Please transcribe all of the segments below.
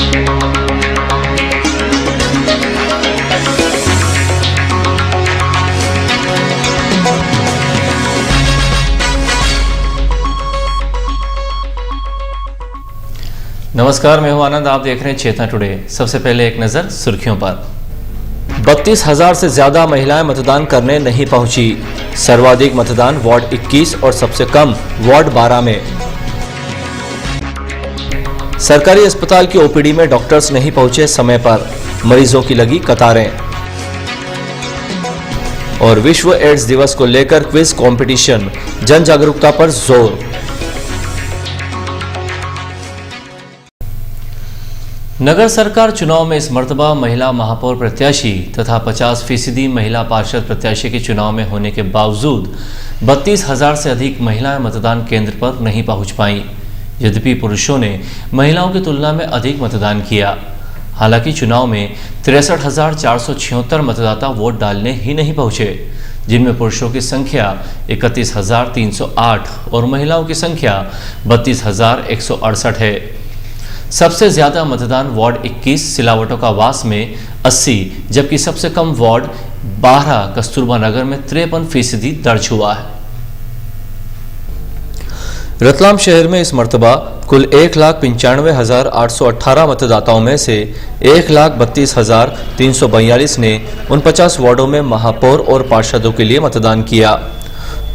नमस्कार, मैं हूं आनंद। आप देख रहे हैं चेतना टुडे। सबसे पहले एक नजर सुर्खियों पर। 32,000 से ज्यादा महिलाएं मतदान करने नहीं पहुंची। सर्वाधिक मतदान वार्ड 21 और सबसे कम वार्ड 12 में। सरकारी अस्पताल की ओपीडी में डॉक्टर्स नहीं पहुंचे समय पर, मरीजों की लगी कतारें। और विश्व एड्स दिवस को लेकर क्विज कंपटीशन, जन जागरूकता पर जोर। नगर सरकार चुनाव में इस मर्तबा महिला महापौर प्रत्याशी तथा 50% महिला पार्षद प्रत्याशी के चुनाव में होने के बावजूद 32,000 से अधिक महिलाएं मतदान केंद्र पर नहीं पहुंच पाईं। यद्यपि पुरुषों ने महिलाओं की तुलना में अधिक मतदान किया। हालांकि चुनाव में 63,476 मतदाता वोट डालने ही नहीं पहुंचे, जिनमें पुरुषों की संख्या 31,308 और महिलाओं की संख्या 32,168 है। सबसे ज्यादा मतदान वार्ड 21 सिलावटों का वास में 80, जबकि सबसे कम वार्ड 12 कस्तूरबा नगर में 53% दर्ज हुआ है। रतलाम शहर में इस मर्तबा कुल 1,95,818 मतदाताओं में से 1,32,342 ने 49 वार्डों में महापौर और पार्षदों के लिए मतदान किया।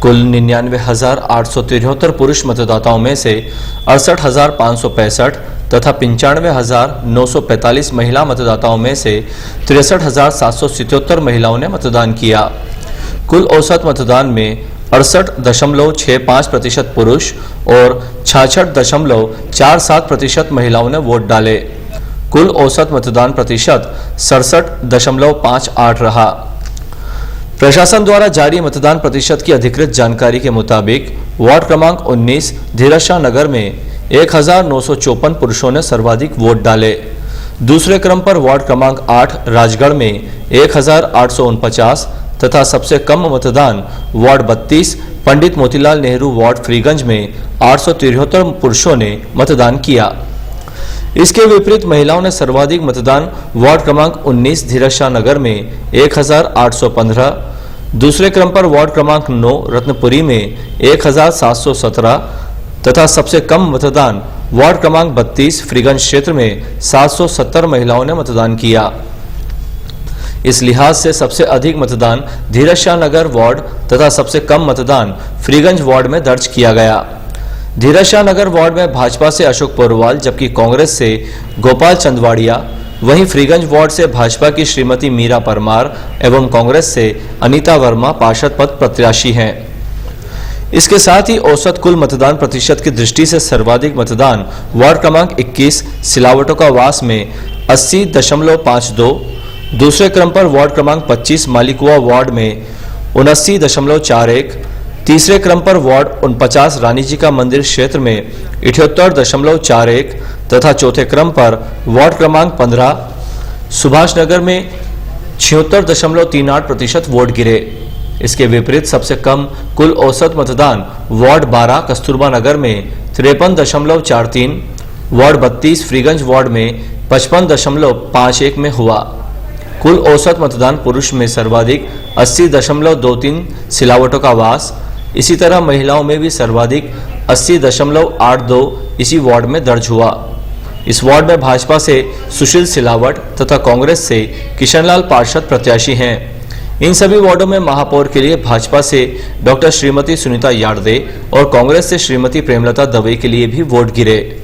कुल 99,873 पुरुष मतदाताओं में से 68,565 तथा 95,945 महिला मतदाताओं में से 63,777 महिलाओं ने मतदान किया। कुल औसत मतदान में 68.65% पुरुष और 66.47% महिलाओं ने वोट डाले। कुल औसत मतदान प्रतिशत 67.58 रहा। प्रशासन द्वारा जारी मतदान प्रतिशत की अधिकृत जानकारी के मुताबिक वार्ड क्रमांक 19 धीरजशाह नगर में 1,954 पुरुषों ने सर्वाधिक वोट डाले। दूसरे क्रम पर वार्ड क्रमांक 8 राजगढ़ में 1,849 तथा सबसे कम मतदान वार्ड 32 पंडित मोतीलाल नेहरू वार्ड फ्रीगंज में 873 पुरुषों ने मतदान किया। इसके विपरीत महिलाओं ने सर्वाधिक मतदान वार्ड क्रमांक 19 धीरजशाह नगर में 1,815, दूसरे क्रम पर वार्ड क्रमांक 9 रत्नपुरी में 1,717 तथा सबसे कम मतदान वार्ड क्रमांक 32 फ्रीगंज क्षेत्र में 770 महिलाओं ने मतदान किया। इस लिहाज से सबसे अधिक मतदान धीरजशाह नगर वार्ड तथा सबसे कम मतदान फ्रीगंज वार्ड में दर्ज किया गया। धीरजशाह नगर वार्ड में भाजपा से अशोक पोरवाल, जबकि कांग्रेस से गोपाल चंदवाड़िया, वहीं फ्रीगंज वार्ड से भाजपा की श्रीमती मीरा परमार एवं कांग्रेस से अनीता वर्मा पार्षद पद प्रत्याशी हैं। इसके साथ ही औसत कुल मतदान प्रतिशत की दृष्टि से सर्वाधिक मतदान वार्ड क्रमांक 21 सिलावटों का वास में 80.52, दूसरे क्रम पर वार्ड क्रमांक 25 मालिकुआ वार्ड में 79.41, तीसरे क्रम पर वार्ड 49 रानी जी का मंदिर क्षेत्र में 78.41 तथा चौथे क्रम पर वार्ड क्रमांक 15 सुभाष नगर में 76.38% वोट गिरे। इसके विपरीत सबसे कम कुल औसत मतदान वार्ड 12 कस्तूरबा नगर में 53.43, वार्ड 32 फ्रीगंज वार्ड में 55.51 में हुआ। कुल औसत मतदान पुरुष में सर्वाधिक 80.23 सिलावटों का वास, इसी तरह महिलाओं में भी सर्वाधिक 80.82 इसी वार्ड में दर्ज हुआ। इस वार्ड में भाजपा से सुशील सिलावट तथा कांग्रेस से किशनलाल पार्षद प्रत्याशी हैं। इन सभी वार्डों में महापौर के लिए भाजपा से डॉक्टर श्रीमती सुनीता यार्दे और कांग्रेस से श्रीमती प्रेमलता दवे के लिए भी वोट गिरे।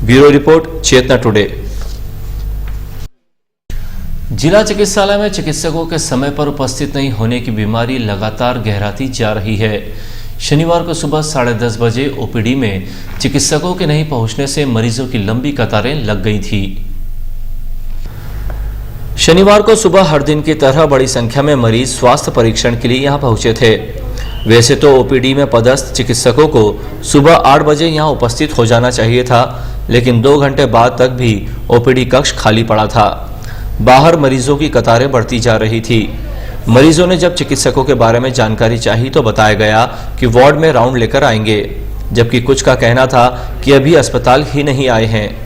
ब्यूरो रिपोर्ट, चेतना टुडे। जिला चिकित्सालय में चिकित्सकों के समय पर उपस्थित नहीं होने की बीमारी लगातार गहराती जा रही है। शनिवार को सुबह 10:30 बजे ओपीडी में चिकित्सकों के नहीं पहुंचने से मरीजों की लंबी कतारें लग गई थी। शनिवार को सुबह हर दिन की तरह बड़ी संख्या में मरीज स्वास्थ्य परीक्षण के लिए यहां पहुंचे थे। वैसे तो ओपीडी में पदस्थ चिकित्सकों को सुबह 8 बजे यहां उपस्थित हो जाना चाहिए था, लेकिन 2 घंटे बाद तक भी ओपीडी कक्ष खाली पड़ा था। बाहर मरीजों की कतारें बढ़ती जा रही थी। मरीजों ने जब चिकित्सकों के बारे में जानकारी चाही तो बताया गया कि वार्ड में राउंड लेकर आएंगे, जबकि कुछ का कहना था कि अभी अस्पताल ही नहीं आए हैं।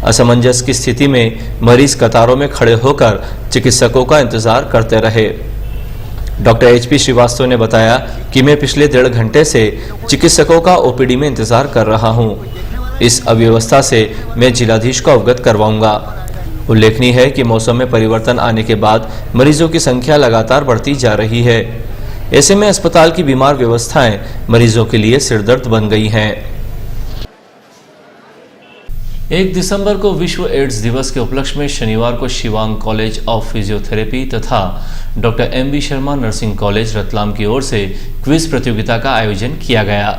असमंजस की स्थिति में मरीज कतारों में खड़े होकर चिकित्सकों का इंतजार करते रहे। डॉक्टर एचपी श्रीवास्तव ने बताया कि मैं पिछले 1.5 घंटे से चिकित्सकों का ओपीडी में इंतजार कर रहा हूं। इस अव्यवस्था से मैं जिलाधीश को अवगत करवाऊंगा। उल्लेखनीय है कि मौसम में परिवर्तन आने के बाद मरीजों की संख्या लगातार बढ़ती जा रही है। ऐसे में अस्पताल की बीमार व्यवस्थाएं मरीजों के लिए सिरदर्द बन गई हैं। 1 दिसंबर को विश्व एड्स दिवस के उपलक्ष्य में शनिवार को शिवांग कॉलेज ऑफ फिजियोथेरेपी तथा doctor MB. Sharma nursing college Ratlam की ओर से क्विज प्रतियोगिता का आयोजन किया गया।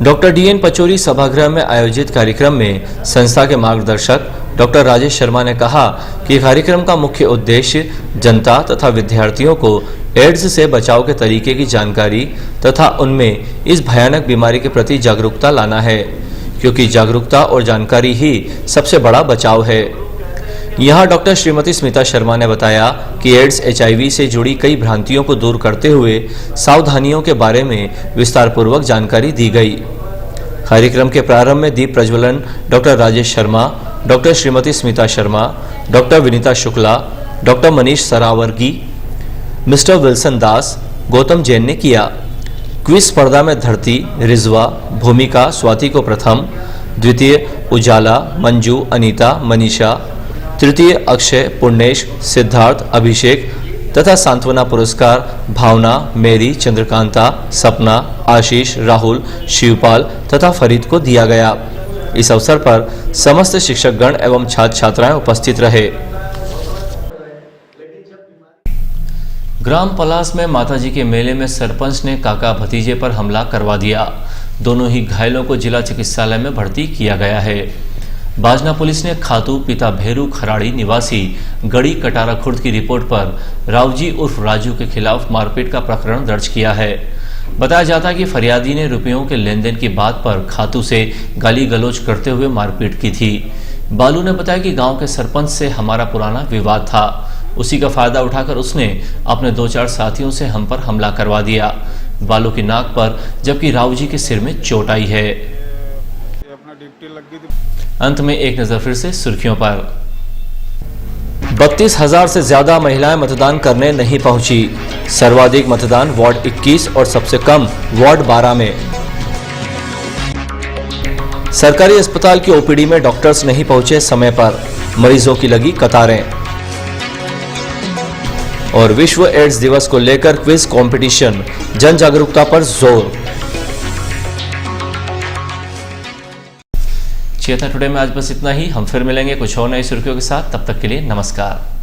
Doctor DN. पचौरी सभागृह में आयोजित कार्यक्रम में संस्था के मार्गदर्शक डॉक्टर राजेश शर्मा ने कहा कि कार्यक्रम का मुख्य उद्देश्य जनता तथा विद्यार्थियों को एड्स से बचाव के तरीके की जानकारी तथा उनमें इस भयानक बीमारी के प्रति जागरूकता लाना है, क्योंकि जागरूकता और जानकारी ही सबसे बड़ा बचाव है। यहाँ डॉक्टर श्रीमती स्मिता शर्मा ने बताया कि एड्स HIV से जुड़ी कई भ्रांतियों को दूर करते हुए सावधानियों के बारे में विस्तारपूर्वक जानकारी दी गई। कार्यक्रम के प्रारंभ में दीप प्रज्वलन doctor Rajesh Sharma, doctor Shrimati Smita Sharma, doctor Vinita Shukla, doctor Manish Saraogi, mister Wilson Das, Gautam Jain ने किया। क्विज स्पर्धा में धरती, रिजवा, भूमिका, स्वाति को प्रथम, द्वितीय उजाला, मंजू, अनीता, मनीषा, तृतीय अक्षय, पुण्येश, सिद्धार्थ, अभिषेक तथा सांत्वना पुरस्कार भावना, मेरी, चंद्रकांता, सपना, आशीष, राहुल, शिवपाल तथा फरीद को दिया गया। इस अवसर पर समस्त शिक्षकगण एवं छात्र छात्राएं उपस्थित रहे। ग्राम पलास में माताजी के मेले में सरपंच ने काका भतीजे पर हमला करवा दिया। दोनों ही घायलों को जिला चिकित्सालय में भर्ती किया गया है। बाजना पुलिस ने खातू पिता भेरू खराड़ी निवासी गड़ी कटारा खुर्द की रिपोर्ट पर रावजी उर्फ राजू के खिलाफ मारपीट का प्रकरण दर्ज किया है। बताया जाता है कि फरियादी ने रुपयों के लेन देन की बात पर खातू से गाली गलौज करते हुए मारपीट की थी। बालू ने बताया कि गांव के सरपंच से हमारा पुराना विवाद था, उसी का फायदा उठाकर उसने अपने 2-4 साथियों से हम पर हमला करवा दिया। बालू की नाक पर जबकि रावजी के सिर में चोट आई है। अंत में एक नजर फिर से सुर्खियों पर। 32,000 से ज्यादा महिलाएं मतदान करने नहीं पहुंची। सर्वाधिक मतदान वार्ड 21 और सबसे कम वार्ड 12 में। सरकारी अस्पताल की ओपीडी में डॉक्टर्स नहीं पहुंचे समय पर, मरीजों की लगी कतारें। और विश्व एड्स दिवस को लेकर क्विज कंपटीशन, जन जागरूकता पर जोर। चेतना टुडे में आज बस इतना ही। हम फिर मिलेंगे कुछ और नई सुर्खियों के साथ। तब तक के लिए नमस्कार।